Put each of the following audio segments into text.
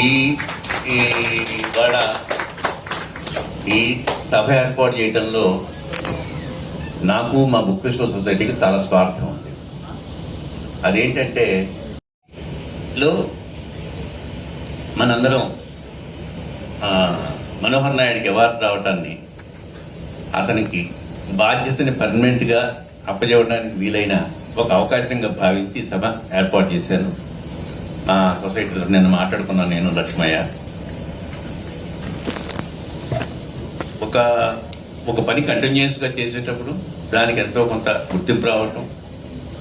ఈ ఇవాళ ఈ సభ ఏర్పాటు చేయడంలో నాకు మా బుక్ ఫెస్టివల్ సొసైటీకి చాలా స్వార్థం ఉంది. అదేంటంటే మనందరం మనోహర్ నాయుడికి అవార్డు రావటాన్ని, అతనికి బాధ్యతని పర్మనెంట్గా అప్పచెప్పడానికి వీలైన ఒక అవకాశంగా భావించి సభ ఏర్పాటు చేశాను. మా సొసైటీలో నేను మాట్లాడుకున్నాను, నేను లక్ష్మయ్య. ఒక పని కంటిన్యూస్గా చేసేటప్పుడు దానికి ఎంతో కొంత గుర్తింపు రావటం,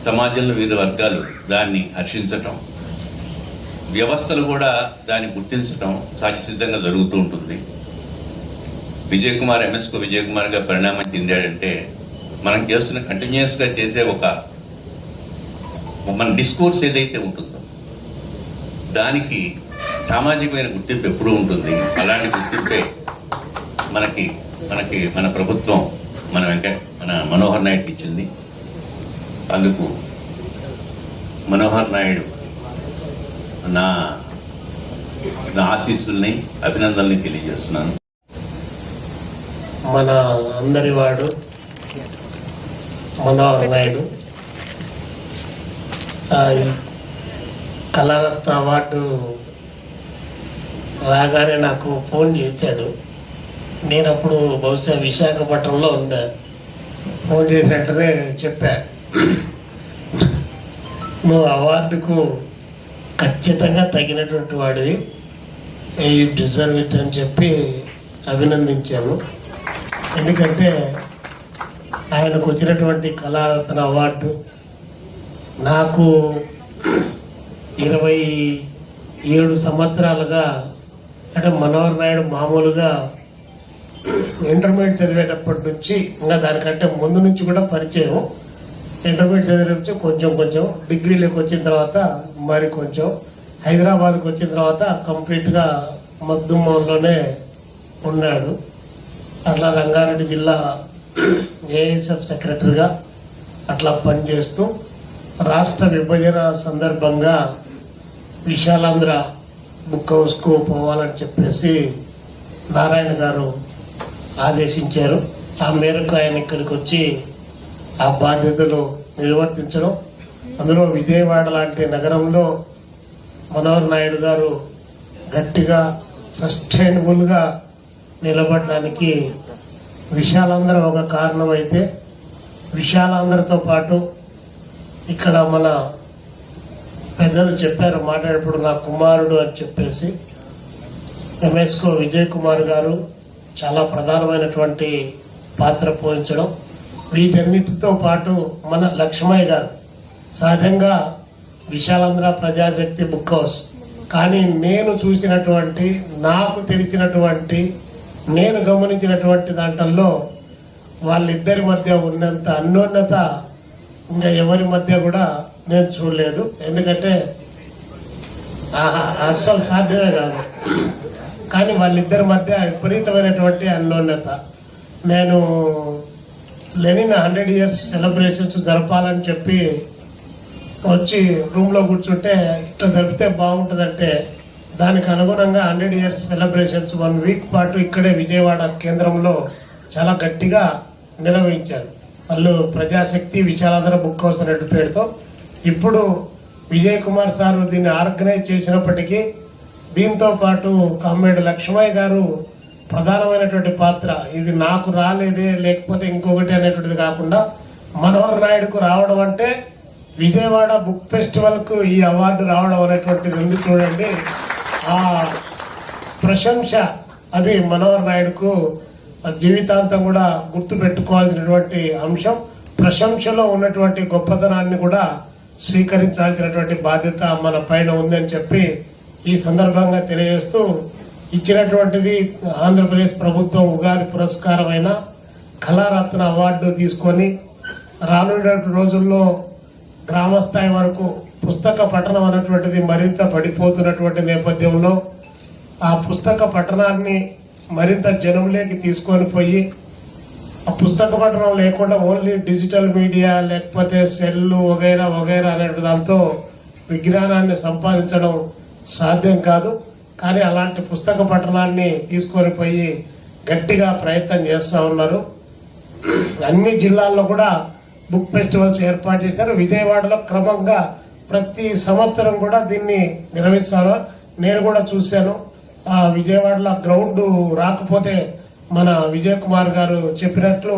సమాజంలో వివిధ వర్గాలు దాన్ని హర్షించటం, వ్యవస్థలు కూడా దాన్ని గుర్తించటం సహజసిద్ధంగా జరుగుతూ ఉంటుంది. విజయ్ కుమార్ ఎంఎస్కు విజయ్ కుమార్ గా పరిణామం చెందాడంటే మనం చేస్తున్న కంటిన్యూస్గా చేసే మన డిస్కోర్స్ ఏదైతే ఉంటుందో దానికి సామాజికమైన గుర్తింపు ఎప్పుడూ ఉంటుంది. అలాంటి గుర్తింపే మన ప్రభుత్వం మన మనోహర్ నాయుడుకి ఇచ్చింది. అందుకు మనోహర్ నాయుడు నా ఆశీస్సుల్ని, అభినందనల్ని తెలియజేస్తున్నాను. మన అందరి వాడు మనోహర్ నాయుడు కళారత్న అవార్డు రాగానే నాకు ఫోన్ చేశాడు. నేను అప్పుడు బహుశా విశాఖపట్నంలో ఉన్నా. ఫోన్ చేసి వెంటనే చెప్పా, నువ్వు అవార్డుకు ఖచ్చితంగా తగినటువంటి వాడివి, యూ డిజర్వ్ ఇట్ అని చెప్పి అభినందించాను. ఎందుకంటే ఆయనకు వచ్చినటువంటి కళారత్న అవార్డు నాకు 27 సంవత్సరాలుగా, అంటే మనోహర్ నాయుడు మామూలుగా ఇంటర్మీడియట్ చదివేటప్పటి నుంచి, ఇంకా దానికంటే ముందు నుంచి కూడా పరిచయం. ఇంటర్మీడియట్ చదివేటప్పుడు కొంచెం డిగ్రీలోకి వచ్చిన తర్వాత మరి కొంచెం, హైదరాబాద్కి వచ్చిన తర్వాత కంప్లీట్గా మగ్దుమ్మలోనే ఉన్నాడు. అట్లా రంగారెడ్డి జిల్లా ఏఎస్ఎఫ్ సెక్రటరీగా అట్లా పనిచేస్తూ రాష్ట్ర విభజన సందర్భంగా విశాలాంధ్ర బుక్ హౌస్కు పోవాలని చెప్పేసి నారాయణ గారు ఆదేశించారు. ఆ మేరకు ఆయన ఇక్కడికి వచ్చి ఆ బాధ్యతలు నిర్వర్తించడం, అందులో విజయవాడ లాంటి నగరంలో మనోహర్ నాయుడు గారు గట్టిగా సస్టైనబుల్గా నిలబడడానికి విశాలాంధ్ర ఒక కారణం అయితే, విశాలాంధ్రతో పాటు ఇక్కడ మన పెద్దలు చెప్పారు మాట్లాడేటప్పుడు, నా కుమారుడు అని చెప్పేసి ఎంఎస్కో విజయ్ కుమార్ గారు చాలా ప్రధానమైనటువంటి పాత్ర పోషించడం, వీటన్నిటితో పాటు మన లక్ష్మయ్య గారు సహజంగా విశాలాంధ్ర ప్రజాశక్తి బుక్ హౌస్, కానీ నేను చూసినటువంటి, నాకు తెలిసినటువంటి, నేను గమనించినటువంటి దాంట్లో వాళ్ళిద్దరి మధ్య ఉన్నంత అన్యోన్యత ఇంకా ఎవరి మధ్య కూడా నేను చూడలేదు. ఎందుకంటే అస్సలు సాధ్యమే కాదు. కానీ వాళ్ళిద్దరి మధ్య విపరీతమైనటువంటి అన్యోన్యత. నేను లెనిన్ 100 years సెలబ్రేషన్స్ జరపాలని చెప్పి వచ్చి రూమ్లో కూర్చుంటే, ఇట్లా జరిపితే బాగుంటుందంటే దానికి అనుగుణంగా 100 years సెలబ్రేషన్స్ 1 week పాటు ఇక్కడే విజయవాడ కేంద్రంలో చాలా గట్టిగా నిర్వహించారు. వాళ్ళు ప్రజాశక్తి విశాలాంధ్ర బుక్ హౌస్ అనే పేరుతో. ఇప్పుడు విజయ్ కుమార్ సార్ దీన్ని ఆర్గనైజ్ చేసినప్పటికీ దీంతో పాటు కామ్రేడ్ లక్ష్మయ్య గారు ప్రధానమైనటువంటి పాత్ర. ఇది నాకు రాలేదే లేకపోతే ఇంకొకటి అనేటువంటిది కాకుండా మనోహర్ నాయుడుకు రావడం అంటే విజయవాడ బుక్ ఫెస్టివల్ కు ఈ అవార్డు రావడం అనేటువంటిది ఉంది. చూడండి, ఆ ప్రశంస అది మనోహర్ నాయుడుకు జీవితాంతం కూడా గుర్తు పెట్టుకోవాల్సినటువంటి అంశం. ప్రశంసలో ఉన్నటువంటి గొప్పతనాన్ని కూడా స్వీకరించాల్సినటువంటి బాధ్యత మన పైన ఉందని చెప్పి ఈ సందర్భంగా తెలియజేస్తూ, ఇచ్చినటువంటిది ఆంధ్రప్రదేశ్ ప్రభుత్వం ఉగాది పురస్కారమైన కళారత్న అవార్డు తీసుకొని రానున్న రోజుల్లో గ్రామస్థాయి వరకు పుస్తక పఠనం అనేటువంటిది మరింత పడిపోతున్నటువంటి నేపథ్యంలో ఆ పుస్తక పఠనాన్ని మరింత జనంలోకి తీసుకొని పోయి, ఆ పుస్తక పఠనం లేకుండా ఓన్లీ డిజిటల్ మీడియా లేకపోతే సెల్లు వగైరా వగైరా అనే దాంతో విజ్ఞానాన్ని సంపాదించడం సాధ్యం కాదు. కానీ అలాంటి పుస్తక పఠనాన్ని తీసుకొని పోయి గట్టిగా ప్రయత్నం చేస్తూ ఉన్నారు. అన్ని జిల్లాల్లో కూడా బుక్ ఫెస్టివల్స్ ఏర్పాటు చేశారు. విజయవాడలో క్రమంగా ప్రతి సంవత్సరం కూడా దీన్ని నిర్వహిస్తారు. నేను కూడా చూశాను. విజయవాడలో గ్రౌండ్ రాకపోతే మన విజయ్ కుమార్ గారు చెప్పినట్లు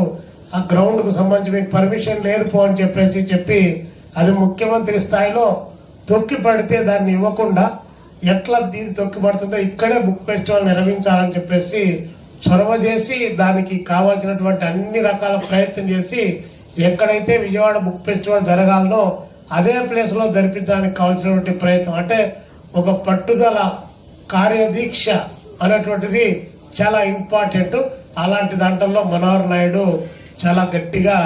ఆ గ్రౌండ్ కు సంబంధించి మీకు పర్మిషన్ లేదు పో అని చెప్పి అది ముఖ్యమంత్రి స్థాయిలో తొక్కి పడితే దాన్ని ఇవ్వకుండా ఎట్లా దీన్ని తొక్కి పడుతుందో ఇక్కడే బుక్ ఫెస్టివల్ నిర్వహించాలని చెప్పేసి చొరవ చేసి దానికి కావాల్సినటువంటి అన్ని రకాల ప్రయత్నం చేసి ఎక్కడైతే విజయవాడ బుక్ ఫెస్టివల్ జరగాలనో అదే ప్లేస్ లో జరిపించడానికి కావాల్సినటువంటి ప్రయత్నం, అంటే ఒక పట్టుదల కార్యదీక్ష అనేటువంటిది చాలా ఇంపార్టెంట్. అలాంటి దాంట్లో మనోహర్ నాయుడు చాలా గట్టిగా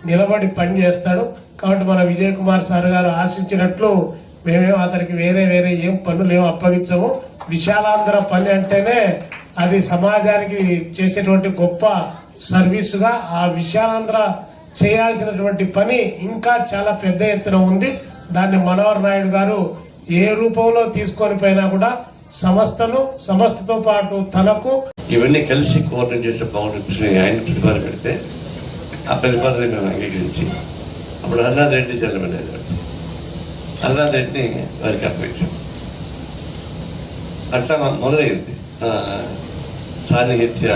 నిలబడి పనిచేస్తాడు. కాబట్టి మన విజయ్ కుమార్ సార్ గారు ఆశించినట్లు మేమేం అతనికి వేరే ఏం పనులు ఏం అప్పగించము. విశాలాంధ్ర పని అంటేనే అది సమాజానికి చేసేటువంటి గొప్ప సర్వీసుగా ఆ విశాలాంధ్ర చేయాల్సినటువంటి పని ఇంకా చాలా పెద్ద ఎత్తున ఉంది. దాన్ని మనోహర్ నాయుడు గారు ఏ రూపంలో తీసుకొని పోయినా కూడా సంస్థతో పాటు తనకు ఇవన్నీ కలిసి కోఆర్డినేట్ చేస్తే బాగుంటుంది. ఆయన ప్రతిపాదన పెడితే ఆ ప్రతిపాదన మేము అంగీకరించి అప్పుడు హరినాథ్ రెడ్డి చల్లబడేది. హరినాథ్ రెడ్డిని వారికి అప్పగించాం. అట్లా మొదలైంది సాన్నిహిత్య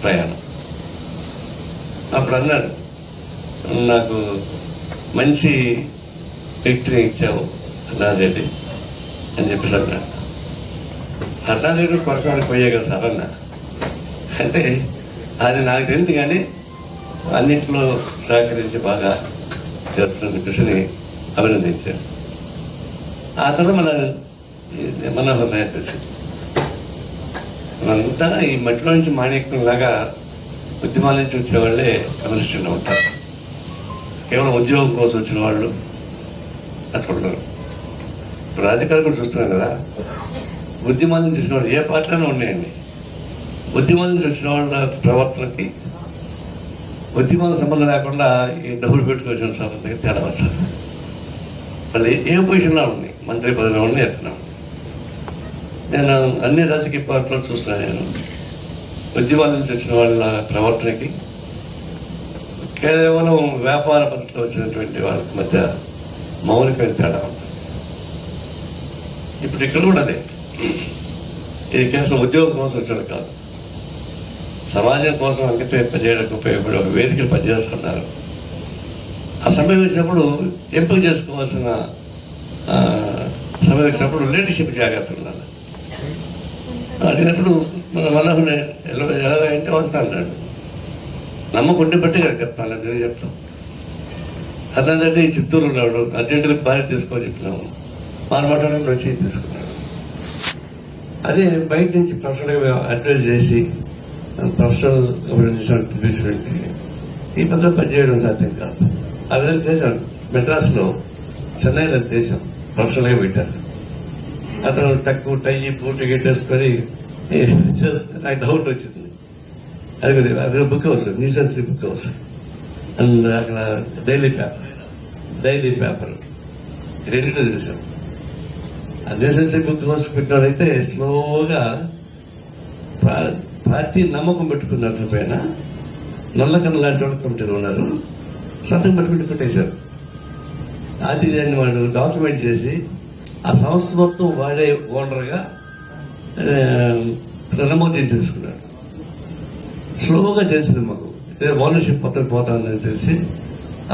ప్రయాణం. అప్పుడు అన్నాడు, నాకు మంచి వ్యక్తిని ఇచ్చావు హరినాథ్ రెడ్డి అని చెప్పేసి అన్నాడు. హరినాథ్ రెడ్డి కొరసానికి పోయే కదా సార్ అన్న. అంటే అది నాకు తెలియదు, కానీ అన్నింటిలో సహకరించి బాగా చేస్తున్న కృషిని అభినందించాను. ఆ తర్వాత మనోహర్ నాయుడు తెలిసింది. మనంతా ఈ మట్టిలో నుంచి మాణిక్యంలాగా ఉద్యమాల నుంచి వచ్చేవాళ్ళే కమ్యూనిస్టులు ఉంటారు. కేవలం ఉద్యోగం కోసం వచ్చిన వాళ్ళు అట్లా ఉండరు. రాజకీయాలు కూడా చూస్తున్నాం కదా, ఉద్యమాల నుంచి వచ్చిన వాళ్ళు ఏ పార్టీలోనే ఉన్నాయండి. ఉద్యమాల నుంచి వచ్చిన వాళ్ళ ప్రవర్తనకి ఉద్యమాల సంబంధం లేకుండా ఈ డబ్బులు పెట్టుకొచ్చిన సంబంధంగా తేడా వస్తారు. వాళ్ళు ఏ పొజిషన్లో ఉంది, మంత్రి పదవిలో ఉండి ఎట్లా. నేను అన్ని రాజకీయ పార్టీలో చూస్తున్నాను. నేను ఉద్యమాల నుంచి వచ్చిన వాళ్ళ ప్రవర్తనకి కేవలం వ్యాపార పద్ధతిలో వచ్చినటువంటి వాళ్ళ మధ్య మౌలికమైన తేడా ఉంటుంది. ఇప్పుడు ఇక్కడ కూడా అదే, ఇది కేవలం ఉద్యోగం కోసం వచ్చాడు కాదు, సమాజం కోసం అంకితం చేయడానికి ఉపయోగపడే ఒక వేదికలు పనిచేస్తున్నారు. ఆ సమయం వచ్చినప్పుడు ఎంపిక చేసుకోవాల్సిన సమయం వచ్చినప్పుడు లీడర్షిప్ జాగ్రత్తలు ఉండాలి. అడిగినప్పుడు మన మనోహర్ ఎలా అంటే వస్తా అన్నాడు. నమ్మకుంటే బట్టి కదా చెప్తాను, నేను చెప్తాం. అతనంటే చిత్తూరు ఉన్నాడు, అర్జెంటుగా భార్య తీసుకోని చెప్తున్నాము. మాట్లాడడానికి వచ్చి తీసుకున్నాడు. అదే బయట నుంచి ప్రొఫెషనల్గా అడ్వైజ్ చేసి ప్రొఫెషనల్ ఈ పద్ధతి పనిచేయడం సాధ్యం కాదు. అదే చేశాను. మెడ్రాస్లో చెన్నైలో చేశాం, ప్రొఫెషనల్గా పెట్టారు. అతను తక్కువ టై బూట్ వేసుకొని చేస్తే నాకు డౌట్ వచ్చింది. అది book house, news and book house and అక్కడ డైలీ పేపర్ రెండింటిలో చూసాం. ఆ న్యూస్ అండ్ బుక్ హౌస్ పెట్టినోడైతే స్లోగా పార్టీ నమ్మకం పెట్టుకున్నట్టు పైన నల్లకన్న లాంటి వాళ్ళు కమిటీలు ఉన్నారు, సంతకం పట్టుకుంటూ పెట్టేశారు. అది దాన్ని వాడు డాక్యుమెంట్ చేసి ఆ సంస్థ మొత్తం వాడే ఓనర్గా నమోదు చేసుకున్నాడు. స్లోగా తెలిసింది మాకు, ఓనర్షిప్ మొత్తం పోతుందని తెలిసి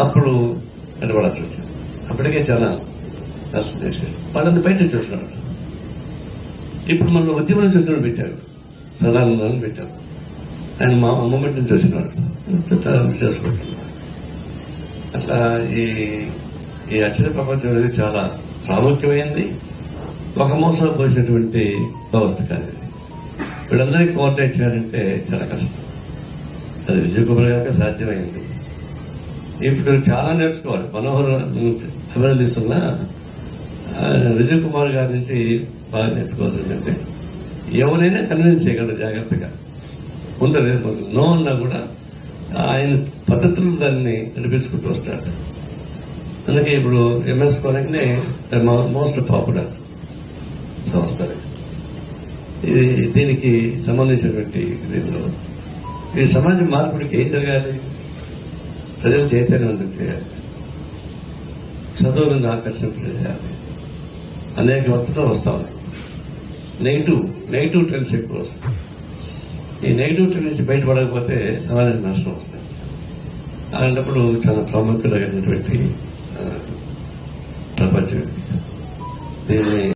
అప్పుడు నిలబడాల్సి వచ్చింది. అప్పటికే చాలా కష్టం చేశారు. వాళ్ళని బయట చూసినాడు. ఇప్పుడు మన ఉద్యమం చూసిన పెట్టారు, సదానందాన్ని పెట్టారు. ఆయన మా మూమెంట్ నుంచి వచ్చినాడు చేసుకుంటున్నాడు. అట్లా ఈ అక్షర ప్రపంచం అనేది చాలా ప్రాముఖ్యమైంది. ఒక మోసం పోసినటువంటి వ్యవస్థ కాదు. వీళ్ళందరికీ కోఆర్డినేట్ చేయాలంటే చాలా కష్టం. అది విజయ్ కుమార్ గారికి సాధ్యమైంది. ఇప్పుడు చాలా నేర్చుకోవాలి. మనోహర్ అభినందిస్తున్నా విజయ్ కుమార్ గారి నుంచి బాగా నేర్చుకోవాల్సిందంటే ఎవరైనా కన్విన్స్ చేయగలరు జాగ్రత్తగా. ముందు నో అన్నా కూడా ఆయన పద్ధతులు దాన్ని నడిపించుకుంటూ వస్తాడు. అందుకే ఇప్పుడు ఎంఎస్ కోనక్నే మోస్ట్ పాపులర్ సంస్థ. ఇది దీనికి సంబంధించినటువంటి దీనిలో ఈ సమాజ మార్పుడికి ఏం జరగాలి? ప్రజలు చైతన్యవంతం చేయాలి, చదువులను ఆకర్షింపజేయాలి. అనేక ఒత్తిడితో వస్తా ఉన్నాయి. నెగిటివ్ ట్రెండ్స్ ఎక్కువ వస్తాయి. ఈ నెగిటివ్ ట్రెండ్ నుంచి బయటపడకపోతే సమాజానికి నష్టం వస్తుంది. అలాంటప్పుడు చాలా ప్రాముఖ్యత కలిగినటువంటి ప్రపంచం దీన్ని